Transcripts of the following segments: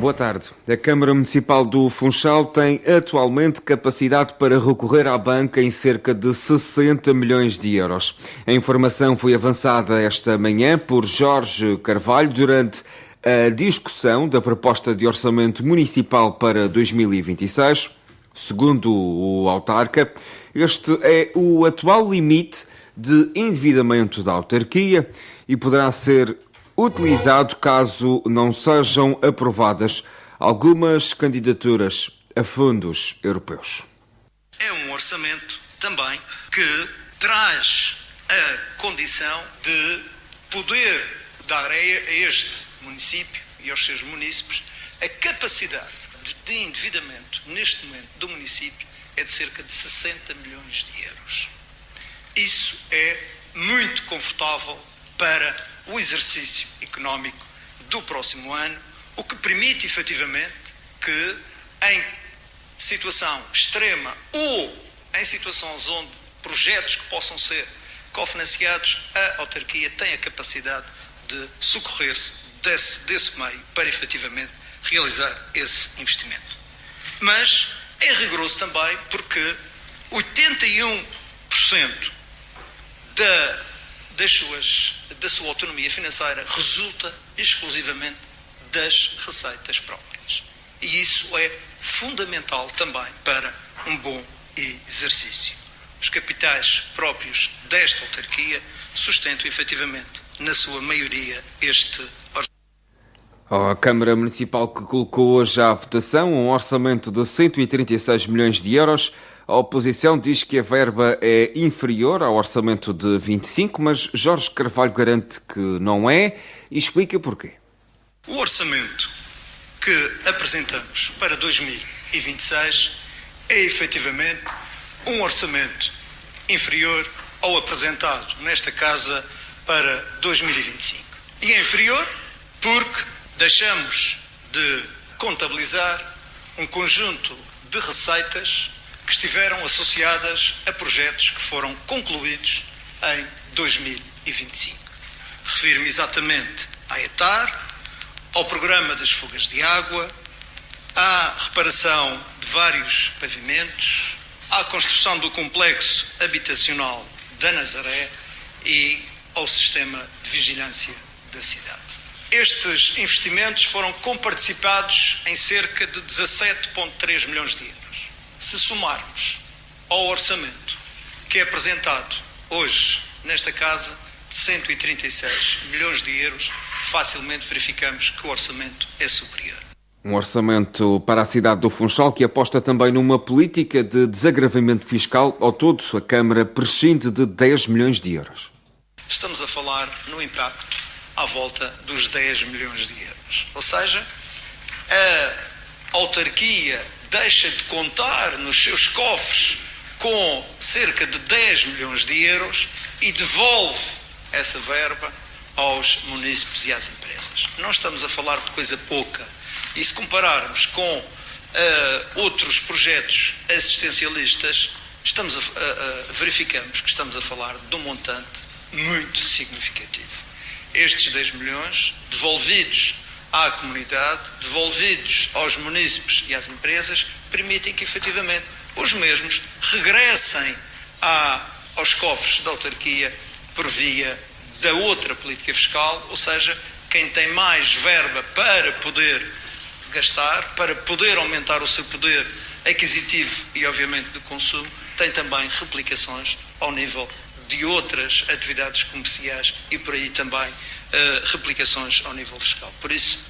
Boa tarde. A Câmara Municipal do Funchal tem atualmente capacidade para recorrer à banca em cerca de 60 milhões de euros. A informação foi avançada esta manhã por Jorge Carvalho durante a discussão da proposta de orçamento municipal para 2026. Segundo o autarca, este é o atual limite de endividamento da autarquia e poderá ser utilizado caso não sejam aprovadas algumas candidaturas a fundos europeus. É um orçamento também que traz a condição de poder dar a este município e aos seus munícipes a capacidade de endividamento neste momento do município é de cerca de 60 milhões de euros. Isso é muito confortável para o exercício económico do próximo ano, o que permite efetivamente que em situação extrema ou em situações onde projetos que possam ser cofinanciados, a autarquia tem a capacidade de socorrer-se desse meio para efetivamente realizar esse investimento. Mas é rigoroso também porque 81% da sua autonomia financeira resulta exclusivamente das receitas próprias. E isso é fundamental também para um bom exercício. Os capitais próprios desta autarquia sustentam efetivamente, na sua maioria, este orçamento. A Câmara Municipal que colocou hoje à votação um orçamento de 136 milhões de euros. A oposição diz que a verba é inferior ao orçamento de 25, mas Jorge Carvalho garante que não é e explica porquê. O orçamento que apresentamos para 2026 é efetivamente um orçamento inferior ao apresentado nesta Casa para 2025. E é inferior porque deixamos de contabilizar um conjunto de receitas que estiveram associadas a projetos que foram concluídos em 2025. Refiro-me exatamente à ETAR, ao programa das fugas de água, à reparação de vários pavimentos, à construção do complexo habitacional da Nazaré e ao sistema de vigilância da cidade. Estes investimentos foram comparticipados em cerca de 17,3 milhões de euros. Se somarmos ao orçamento que é apresentado hoje nesta Casa de 136 milhões de euros, facilmente verificamos que o orçamento é superior. Um orçamento para a cidade do Funchal que aposta também numa política de desagravamento fiscal. Ao todo, a Câmara prescinde de 10 milhões de euros. Estamos a falar no impacto à volta dos 10 milhões de euros. Ou seja, a autarquia deixa de contar nos seus cofres com cerca de 10 milhões de euros e devolve essa verba aos munícipes e às empresas. Não estamos a falar de coisa pouca. E se compararmos com outros projetos assistencialistas, verificamos que estamos a falar de um montante muito significativo. Estes 10 milhões devolvidos à comunidade, devolvidos aos munícipes e às empresas, permitem que efetivamente os mesmos regressem aos cofres da autarquia por via da outra política fiscal, ou seja, quem tem mais verba para poder gastar, para poder aumentar o seu poder aquisitivo e obviamente de consumo, tem também replicações ao nível de outras atividades comerciais e por aí também replicações ao nível fiscal. Por isso,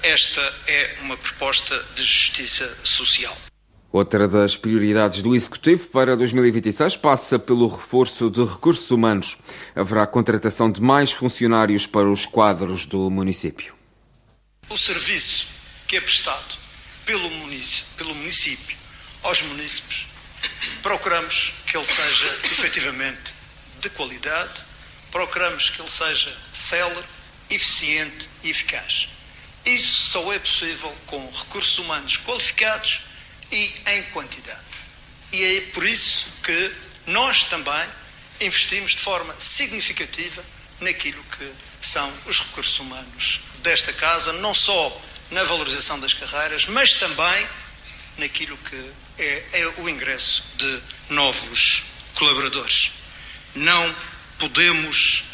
esta é uma proposta de justiça social. Outra das prioridades do Executivo para 2026 passa pelo reforço de recursos humanos. Haverá contratação de mais funcionários para os quadros do município. O serviço que é prestado pelo município aos munícipes, procuramos que ele seja efetivamente de qualidade, procuramos que ele seja célere, eficiente e eficaz. Isso só é possível com recursos humanos qualificados e em quantidade. E é por isso que nós também investimos de forma significativa naquilo que são os recursos humanos desta Casa, não só na valorização das carreiras, mas também naquilo que é o ingresso de novos colaboradores. Não podemos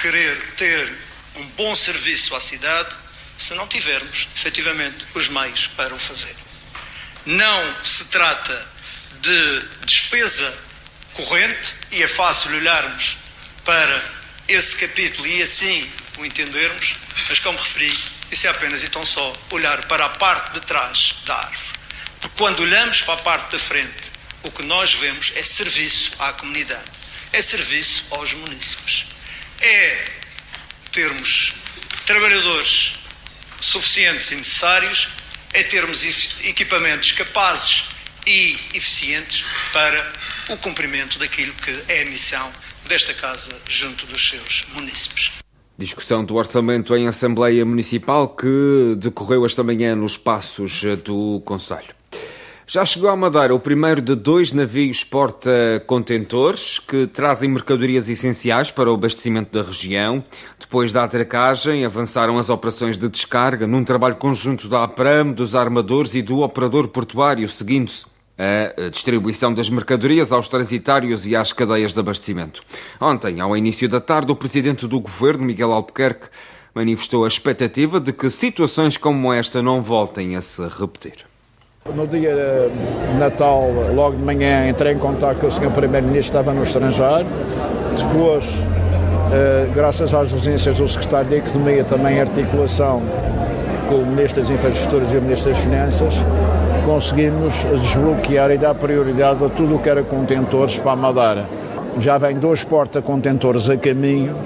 querer ter um bom serviço à cidade se não tivermos, efetivamente, os meios para o fazer. Não se trata de despesa corrente, e é fácil olharmos para esse capítulo e assim o entendermos, mas como referi, isso é apenas e tão só olhar para a parte de trás da árvore. Porque quando olhamos para a parte da frente, o que nós vemos é serviço à comunidade, é serviço aos munícipes, é termos trabalhadores suficientes e necessários, é termos equipamentos capazes e eficientes para o cumprimento daquilo que é a missão desta Casa junto dos seus munícipes. Discussão do orçamento em Assembleia Municipal que decorreu esta manhã nos passos do Conselho. Já chegou à Madeira o primeiro de 2 navios porta-contentores que trazem mercadorias essenciais para o abastecimento da região. Depois da atracagem, avançaram as operações de descarga num trabalho conjunto da APRAM, dos armadores e do operador portuário, seguindo-se a distribuição das mercadorias aos transitários e às cadeias de abastecimento. Ontem, ao início da tarde, o presidente do Governo, Miguel Albuquerque, manifestou a expectativa de que situações como esta não voltem a se repetir. No dia de Natal, logo de manhã, entrei em contato com o Sr. Primeiro-Ministro, estava no estrangeiro. Depois, graças às diligências do Secretário de Economia, também em articulação com o Ministro das Infraestruturas e o Ministro das Finanças, conseguimos desbloquear e dar prioridade a tudo o que era contentores para a Madeira. Já vem 2 porta-contentores a caminho,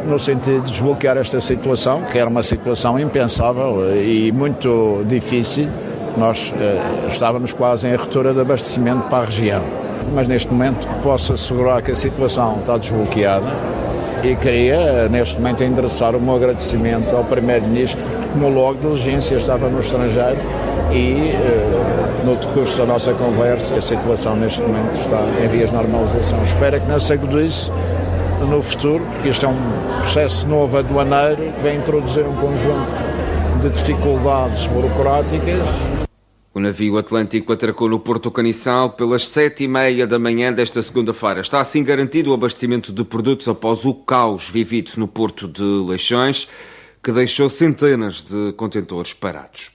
no sentido de desbloquear esta situação, que era uma situação impensável e muito difícil. Nós estávamos quase em ruptura de abastecimento para a região. Mas neste momento posso assegurar que a situação está desbloqueada e queria neste momento endereçar o meu agradecimento ao Primeiro-Ministro, porque como logo diligência estava no estrangeiro e no decurso da nossa conversa a situação neste momento está em vias de normalização. Espero que não se agudize no futuro, porque isto é um processo novo aduaneiro que vem introduzir um conjunto de dificuldades burocráticas. O navio Atlântico atracou no Porto Caniçal pelas 7h30 da manhã desta segunda-feira. Está assim garantido o abastecimento de produtos após o caos vivido no Porto de Leixões, que deixou centenas de contentores parados.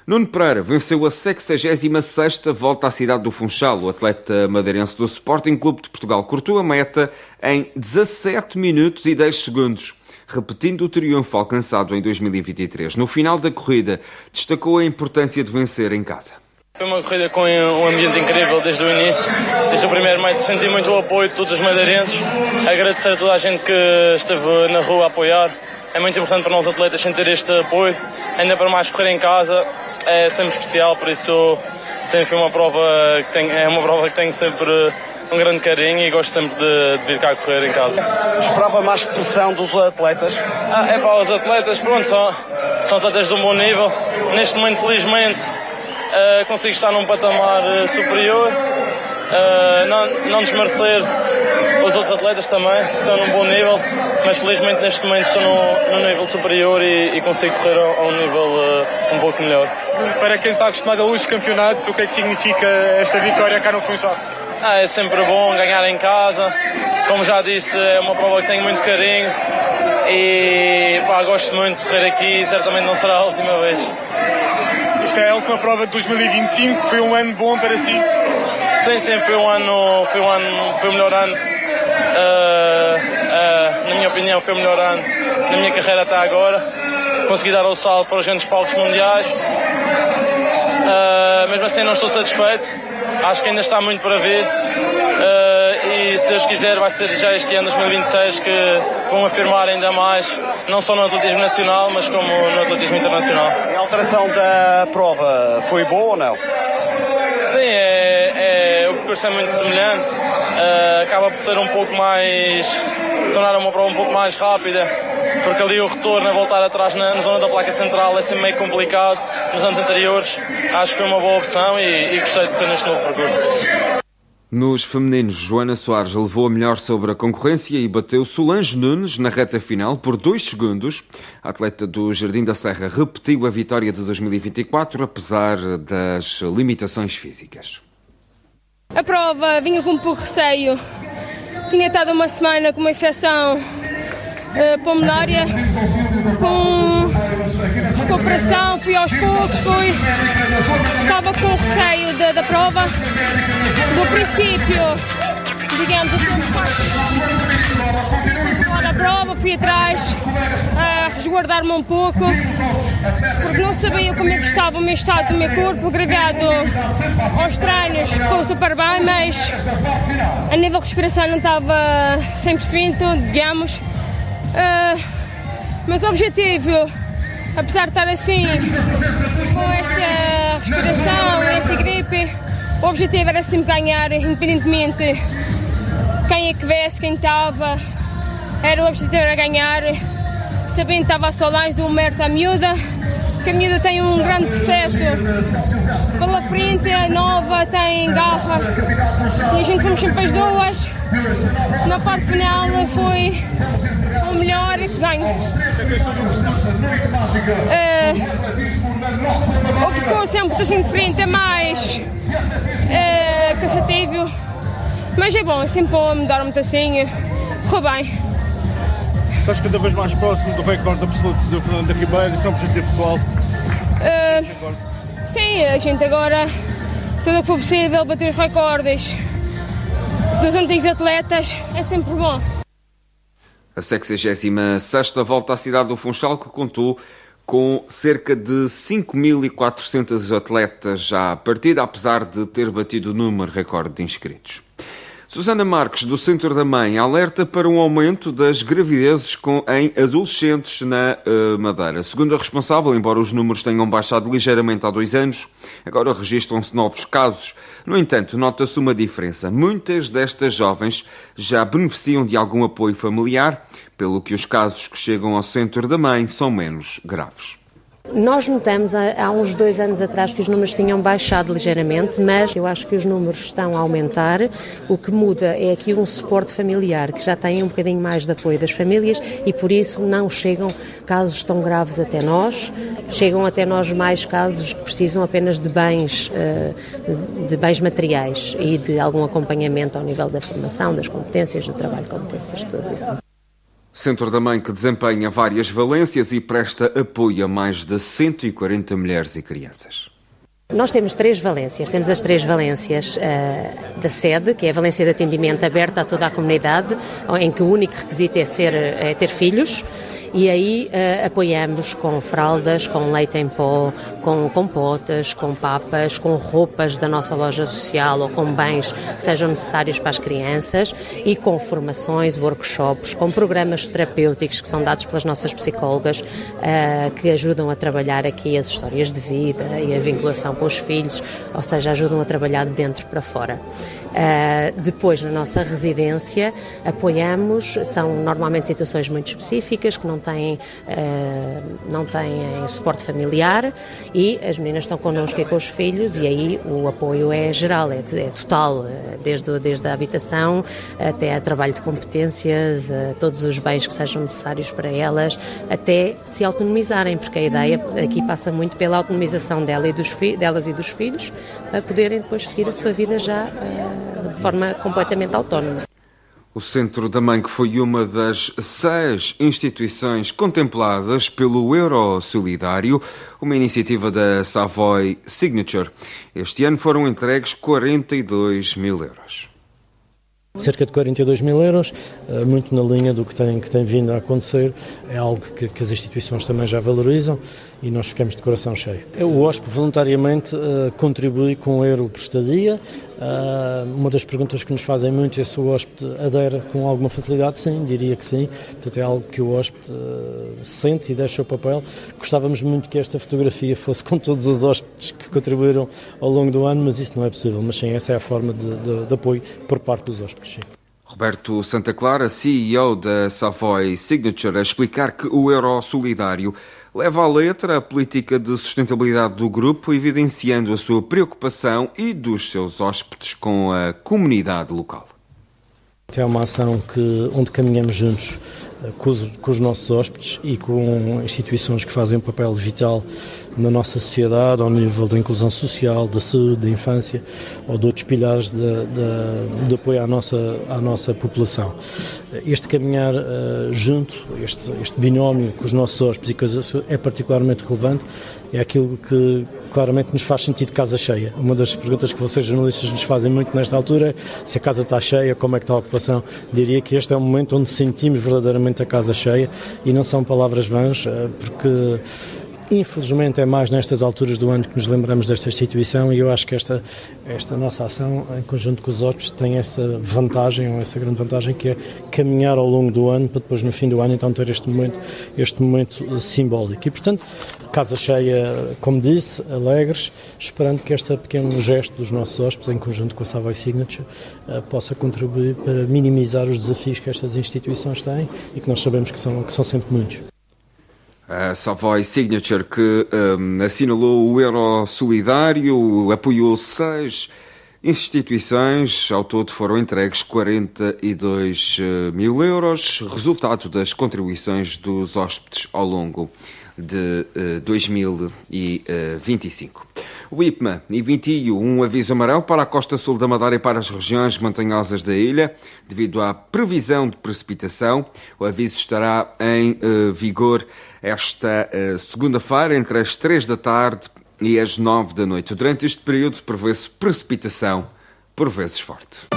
Nuno Pereira venceu a 66ª volta à cidade do Funchal. O atleta madeirense do Sporting Clube de Portugal cortou a meta em 17 minutos e 10 segundos. Repetindo o triunfo alcançado em 2023. No final da corrida, destacou a importância de vencer em casa. Foi uma corrida com um ambiente incrível desde o início. Desde o primeiro metro senti muito o apoio de todos os madeirenses. Agradecer a toda a gente que esteve na rua a apoiar. É muito importante para nós atletas sentir este apoio. Ainda para mais correr em casa é sempre especial, por isso sempre foi uma prova que tenho sempre um grande carinho e gosto sempre de vir cá correr em casa. Esperava mais pressão dos atletas? Os atletas, pronto, são atletas de um bom nível. Neste momento, felizmente, consigo estar num patamar superior. Não desmerecer os outros atletas também, que estão num bom nível, mas felizmente neste momento estou num nível superior e consigo correr a um nível um pouco melhor. Para quem está acostumado a outros campeonatos, o que é que significa esta vitória cá no Funchal? É sempre bom ganhar em casa. Como já disse, é uma prova que tenho muito carinho e gosto muito de correr aqui e certamente não será a última vez. Isto é a última prova de 2025, foi um ano bom para si? Sim, foi o melhor ano. Na minha opinião, foi o melhor ano na minha carreira até agora. Consegui dar o salto para os grandes palcos mundiais. Mesmo assim não estou satisfeito. Acho que ainda está muito para vir e se Deus quiser vai ser já este ano 2026 que vão afirmar ainda mais, não só no atletismo nacional, mas como no atletismo internacional. A alteração da prova foi boa ou não? Sim, o percurso é muito semelhante, acaba por ser tornar uma prova um pouco mais rápida, porque ali o retorno a voltar atrás na zona da placa central é sempre meio complicado. Nos anos anteriores acho que foi uma boa opção e gostei de ter neste novo percurso. Nos femininos, Joana Soares levou a melhor sobre a concorrência e bateu Solange Nunes na reta final por 2 segundos. A atleta do Jardim da Serra repetiu a vitória de 2024, apesar das limitações físicas. A prova vinha com um pouco de receio. Tinha estado uma semana com uma infecção pulmonária, com recuperação, fui aos poucos, estava com receio da prova. Do princípio, digamos, a prova, fui atrás a resguardar-me um pouco, porque não sabia como é que estava o meu estado do meu corpo, agregado aos treinos, ficou super bem, mas a nível de respiração não estava 100%, digamos. Mas o objetivo, apesar de estar assim, com esta respiração, esta gripe, o objetivo era sempre ganhar, independentemente de quem é que viesse, quem estava. O objetivo era ganhar, sabendo que estava a Solange do Humberto à miúda, que a miúda tem um grande processo pela frente, é nova, tem garra, e a gente fomos sempre as duas. Na parte final foi o melhor e que ganho. O que ficou sempre assim de frente é mais cansativo, mas é bom, sempre bom mudar muito assim, correu bem. Estás cada vez mais próximo do recorde absoluto do Fernando Ribeiro, isso é um objetivo pessoal? Sim, a gente agora, tudo o que for possível, bater os recordes dos antigos atletas é sempre bom. A 66ª volta à cidade do Funchal, que contou com cerca de 5.400 atletas já à partida, apesar de ter batido o número recorde de inscritos. Susana Marques, do Centro da Mãe, alerta para um aumento das gravidezes em adolescentes na Madeira. Segundo a responsável, embora os números tenham baixado ligeiramente há 2 anos, agora registram-se novos casos. No entanto, nota-se uma diferença. Muitas destas jovens já beneficiam de algum apoio familiar, pelo que os casos que chegam ao Centro da Mãe são menos graves. Nós notamos há uns 2 anos atrás que os números tinham baixado ligeiramente, mas eu acho que os números estão a aumentar. O que muda é aqui um suporte familiar, que já tem um bocadinho mais de apoio das famílias e por isso não chegam casos tão graves até nós. Chegam até nós mais casos que precisam apenas de bens materiais e de algum acompanhamento ao nível da formação, das competências, do trabalho de competências, tudo isso. Centro da Mãe que desempenha várias valências e presta apoio a mais de 140 mulheres e crianças. Nós temos 3 valências. Temos as 3 valências da sede, que é a valência de atendimento aberta a toda a comunidade, em que o único requisito é ter filhos, e aí apoiamos com fraldas, com leite em pó, com compotas, com papas, com roupas da nossa loja social ou com bens que sejam necessários para as crianças e com formações, workshops, com programas terapêuticos que são dados pelas nossas psicólogas que ajudam a trabalhar aqui as histórias de vida e a vinculação com os filhos, ou seja, ajudam a trabalhar de dentro para fora. Depois, na nossa residência, apoiamos, são normalmente situações muito específicas, que não têm suporte familiar e as meninas estão connosco e com os filhos e aí o apoio é geral, é total, desde a habitação até a trabalho de competências, todos os bens que sejam necessários para elas, até se autonomizarem, porque a ideia aqui passa muito pela autonomização delas e dos filhos, para poderem depois seguir a sua vida já de forma completamente autónoma. O Centro da Mãe, que foi uma das 6 instituições contempladas pelo Euro Solidário, uma iniciativa da Savoy Signature. Este ano foram entregues 42 mil euros. Cerca de 42 mil euros, muito na linha do que tem vindo a acontecer, é algo que as instituições também já valorizam e nós ficamos de coração cheio. O hóspede voluntariamente contribui com euro por estadia. Uma das perguntas que nos fazem muito é se o hóspede adere com alguma facilidade. Sim, diria que sim. Portanto, é algo que o hóspede sente e deixa o papel. Gostávamos muito que esta fotografia fosse com todos os hóspedes que contribuíram ao longo do ano, mas isso não é possível. Mas sim, essa é a forma de apoio por parte dos hóspedes. Sim. Roberto Santa Clara, CEO da Savoy Signature, a explicar que o Euro Solidário leva à letra a política de sustentabilidade do grupo, evidenciando a sua preocupação e dos seus hóspedes com a comunidade local. É uma ação onde caminhamos juntos com os nossos hóspedes e com instituições que fazem um papel vital na nossa sociedade, ao nível da inclusão social, da saúde, da infância ou de outros pilares de apoio à nossa população. Este caminhar junto, este binómio com os nossos hóspedes e coisas é particularmente relevante, é aquilo que claramente nos faz sentir de casa cheia. Uma das perguntas que vocês jornalistas nos fazem muito nesta altura é se a casa está cheia, como é que está a ocupação. Diria que este é um momento onde sentimos verdadeiramente a casa cheia e não são palavras vãs, porque infelizmente é mais nestas alturas do ano que nos lembramos desta instituição e eu acho que esta nossa ação, em conjunto com os hóspedes, tem essa vantagem, ou essa grande vantagem, que é caminhar ao longo do ano para depois no fim do ano então ter este momento simbólico. E portanto, casa cheia, como disse, alegres, esperando que este pequeno gesto dos nossos hóspedes, em conjunto com a Savoy Signature, possa contribuir para minimizar os desafios que estas instituições têm e que nós sabemos que são sempre muitos. A Savoy Signature, que assinalou o Euro Solidário, apoiou 6 instituições, ao todo foram entregues 42 mil euros, resultado das contribuições dos hóspedes ao longo de 2025. O IPMA emitiu um aviso amarelo para a costa sul da Madeira e para as regiões montanhosas da ilha, devido à previsão de precipitação. O aviso estará em vigor esta segunda-feira, entre as 3 da tarde e as 9 da noite. Durante este período prevê-se precipitação, por vezes forte.